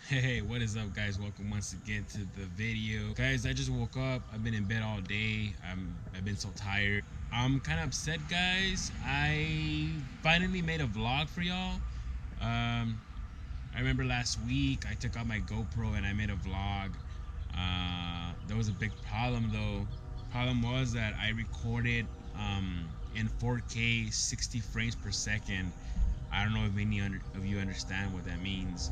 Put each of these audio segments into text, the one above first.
Hey, what is up, guys? Welcome once again to the video. Guys, I just woke up. I've been in bed all day. I've been so tired. I'm kind of upset, guys. I finally made a vlog for y'all. I remember last week I took out my GoPro and I made a vlog. There was a big problem though. Problem was that I recorded in 4K 60 frames per second. I don't know if any of you understand what that means.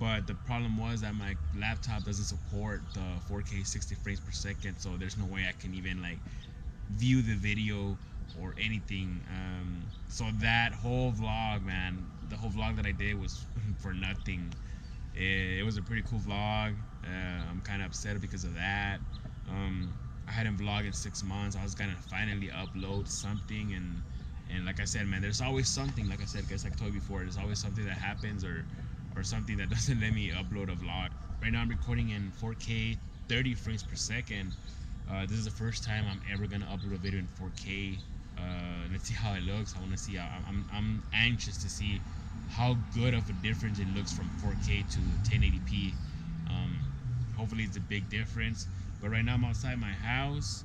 But the problem was that my laptop doesn't support the 4K 60 frames per second, so there's no way I can even like view the video or anything. So that whole vlog, man, the whole vlog that I did was for nothing. It was a pretty cool vlog. I'm kind of upset because of that. I hadn't vlogged in 6 months. I was gonna finally upload something, and like I said, man, there's always something. Like I said, guys, like I told you before, there's always something that happens or something that doesn't let me upload a vlog. Right now I'm recording in 4K 30 frames per second. This is the first time I'm ever gonna upload a video in 4K. Let's see how it looks. I want to see. I'm anxious to see how good of a difference it looks from 4K to 1080p. Hopefully it's a big difference. But right now I'm outside my house.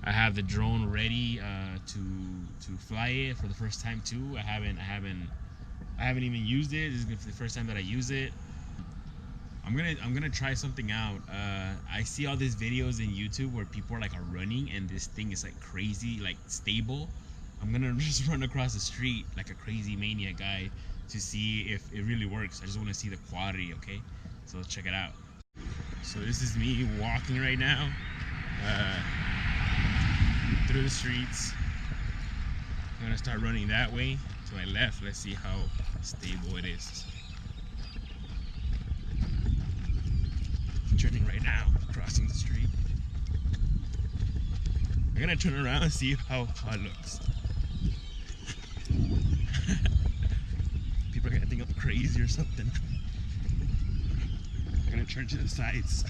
I have the drone ready to fly it for the first time too. I haven't even used it. This is the first time that I use it. I'm gonna try something out. I see all these videos in YouTube where people are running and this thing is like crazy, like stable. I'm gonna just run across the street like a crazy maniac guy to see if it really works. I just want to see the quality. Okay, so let's check it out. So this is me walking right now through the streets. I'm gonna start running that way to my left. Let's see how stable it is. I'm turning right now, crossing the street. I'm gonna turn around and see how it looks. People are gonna think I'm crazy or something. I'm gonna turn to the sides.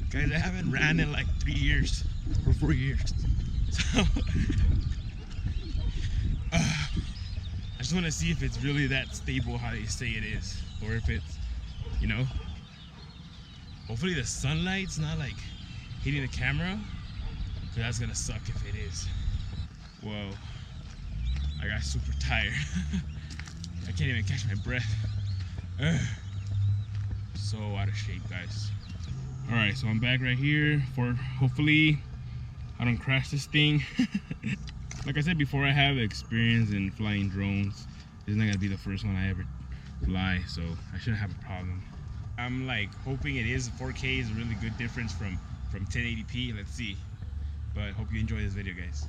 Guys, I haven't ran in like 3 years or 4 years. So I just want to see if it's really that stable how they say it is, or if it's, hopefully the sunlight's not like hitting the camera, because that's gonna suck if it is. Whoa, I got super tired. I can't even catch my breath. So out of shape, guys. All right, so I'm back right here for hopefully I don't crash this thing. Like I said before, I have experience in flying drones. This is not gonna be the first one I ever fly, so I shouldn't have a problem. I'm like hoping it is 4K is a really good difference from 1080p. Let's see. But hope you enjoy this video, guys.